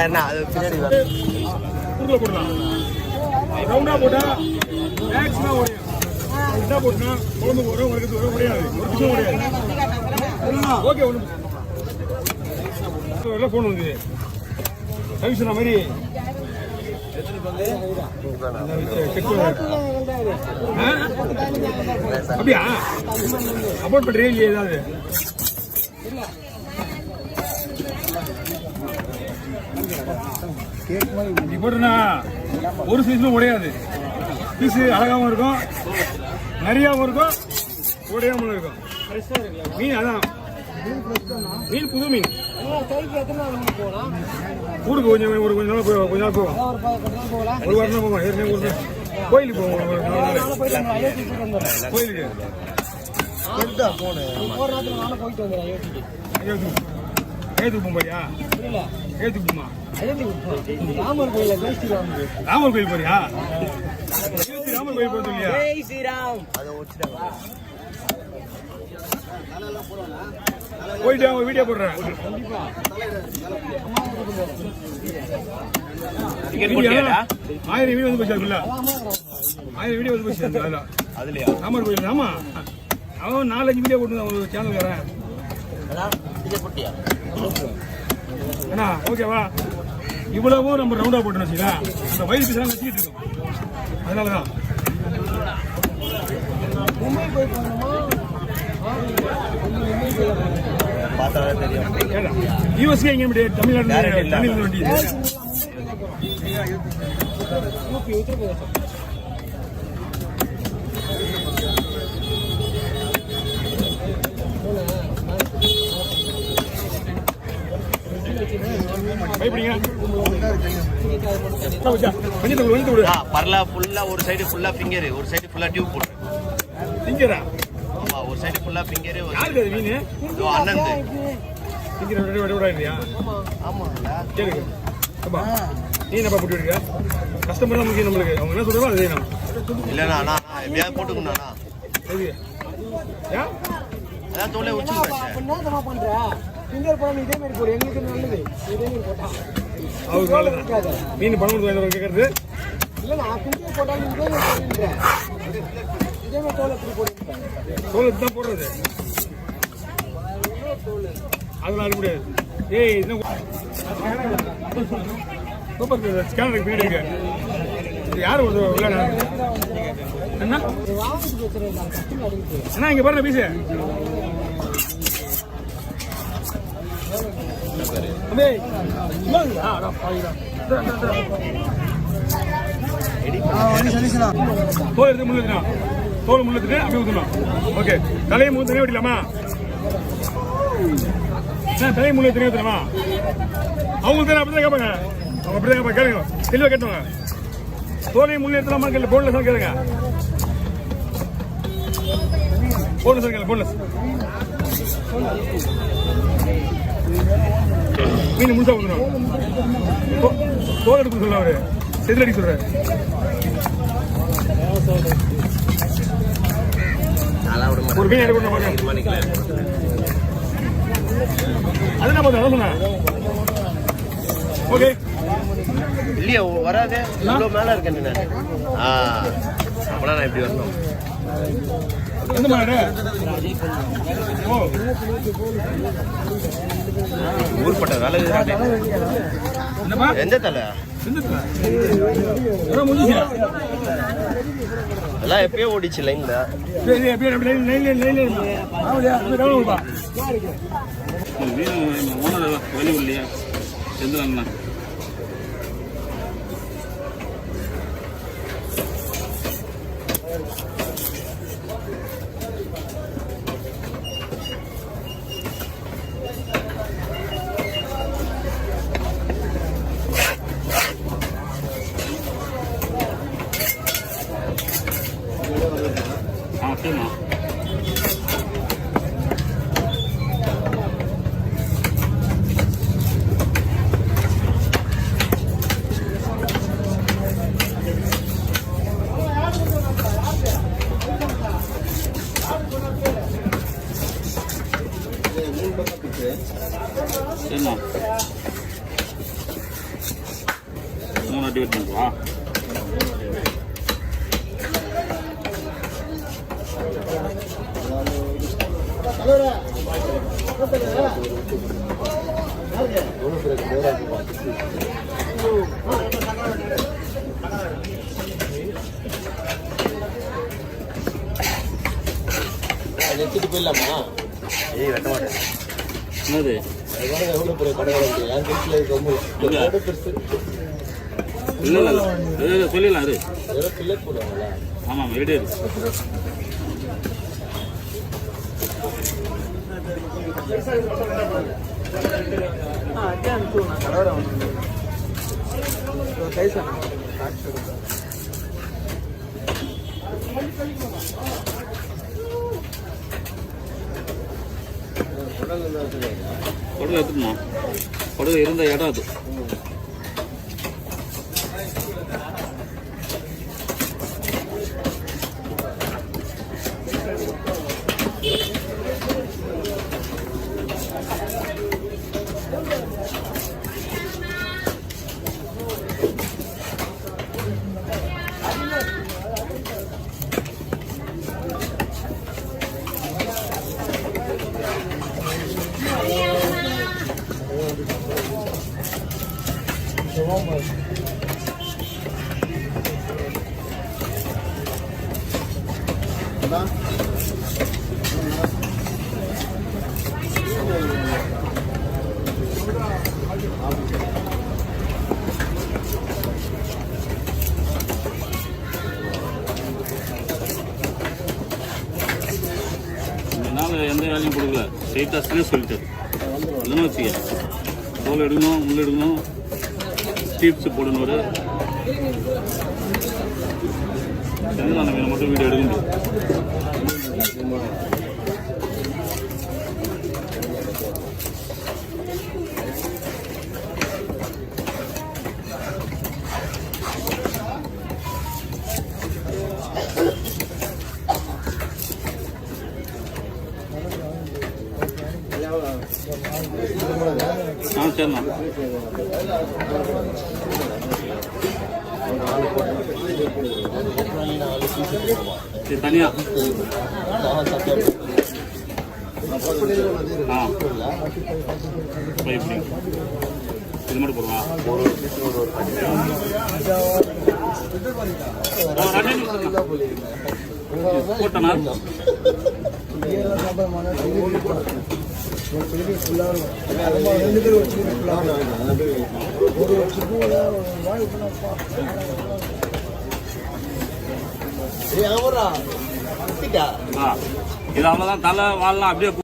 என்ன அது பின்னாடி போடலாம் ரவுண்டா போட்டா மேக்ஸிமம் உடையும். என்ன போட்டுனா குழம்பு வரும் உடையாது ஒரு நிமிஷம் உடையாது. ஓகே ஒன்று ஃபோன் வந்து சர்வீஸ் மாதிரி அப்படியா அபோட் பண்றீங்க இல்லையா ஏதாவது போட்டுனா ஒரு சைஸ்லும் உடையாது. பீஸு அழகாவும் இருக்கும், நிறையாவும் இருக்கும், உடையாமல் இருக்கும். மீன் அதான் மீன் புது மீன் கூடுக்கு கொஞ்சம் கொஞ்ச நாள் போகும். ஒரு வாரம் போவோம். ஏற்கனவே ஒரு கோயிலுக்கு போவோம். கோயிலுக்கு ஏத்துக்கு போறியா? ஏத்துக்கு போமா ராமர் கோயில் போறியா? ராமர் கோயில் போறது இல்லையா? போயிட்டு அவங்க வீடியோ போடுறேன். ஆயிரம் வீடியோ வந்து போச்சு. 1000 வீடியோ வந்து போச்சு. அதுலயா ராமர் கோயில்? ஆமா, அவன் 4-5 வீடியோ போட்டு ஒரு சேனல் வரேன். அண்ணா ஓகேவா? இவ்வளவும் நம்ம ரவுண்டா போட்டு வச்சுக்கா அந்த வயிறு பீஸ் எல்லாம் வச்சுக்கிட்டு இருக்கோம். அதனாலதான் யூஎஸ்கே எங்க தமிழ்நாடு வண்டி ஒரு சைடு ஃபுல்லா ஃபிங்கர், ஒரு சைடு ஃபுல்லா டியூப் போட்டு ஃபிங்கரா? ஆமா, ஒரு சைடு ஃபுல்லா ஃபிங்கர். யாருக்கு அது மீன்? அண்ணன் ஃபிங்கர் விடாதியா? ஆமா கேளுங்க. அப்பா நீ என்னப்பா போட்டு விடுங்க. கஸ்டமர் தான் முக்கியம் நம்மளுக்கு. அவங்க என்ன சொல்றாங்களோ அதே நான் இல்லைண்ணா நான் எப்படியாவது போட்டுக்கணும்ண்ணா. சரி அதான் தோலை உச்சி ஃபிங்கர் போடாம இதே மாதிரி போடு. எங்களுக்கு நல்லது. இதே மாதிரி போட்டா அவருக்கு நல்லது. மீன் பணம் கொடுத்து கேட்கறது இல்லை. நான் ஃபிங்கர் போட்டாலும் இதே மாதிரி போடுறேன். இதே மாதிரி தோலை எப்படி போடுறேன்? தோலை தான் போடுறது. அதெல்லாம் அனுப்ப முடியாது. ஏய் இன்னும் ஸ்கேனர் பின்னாடி இருக்கு. யார் ஒரு விளையாட என்ன அண்ணா இங்க பாருங்க பீஸு. தோல் எடுத்து முள்ளு தோல் முள்ளுட்டு அப்படி ஊற்றணும். ஓகே தலையை தனியாக விடலாமா? தலையை முள்ளு தனியாக ஊற்றலாமா? அவங்களுக்கு தானே அப்படிதான் கேட்பாங்க. அவங்க அப்படிதான் கேட்பாங்க. கேளுங்க தெளிவாக கேட்டுவாங்க. தோலையும் முள்ளு எடுத்துலாமா கேள்வி போன்லெஸ் தான் கேளுங்க. போன்லெஸ் கேளு. போன்லெஸ் மீன் முழுசா வந்துடும். தோல் எடுக்க சொல்ல அவரு செதில் அடிக்க சொல்றாரு. ஒரு மீன் எடுக்கணும். அது என்ன பார்த்தா சொன்ன? ஓகே இல்லையா வராது. இவ்வளோ மேலே இருக்கேன். அப்பனா நான் இப்படி வரணும். எந்த மாதிரி ஊர்பட்ட வேலை எந்த தலை எல்லாம் எப்பயோ ஓடிச்சு லைன்ல. வெளியில்லையா எந்த சரிம்மா. சரிண்ணா 3 டிவைட் பண்ணுவா எடுத்துட்டு போயிடலாமா? ஏய் வெட்ட மாட்டேன். என்னது எவ்வளோ பெரிய கடை இருக்கு என் வீட்டில் ரொம்ப பெருசு. இல்லை சொல்லிடலாம் அது வேற பில்லட் போடுவாங்களா? ஆமாம் வீடு கொடுக்க எடுத்துக்கணும். கொடுக்க இருந்த இடம் அது. எந்த வேலையும் கொடுக்கல ஸ்ட்ரெயிட்டாக சொல்லிட்டாரு இல்லைன்னு வச்சுக்க தோல் எடுக்கணும் முள் எடுக்கணும் ஸ்டீப்ஸ் போடணும் ஒரு செஞ்சுதான் மீனை மட்டும் வீடியோ எடுக்க முடியும் சரிண்ணா தனியா இது மட்டும் போடுவா போட்டனா இது அவ்வளோதான் தலை வாழலாம் அப்படியே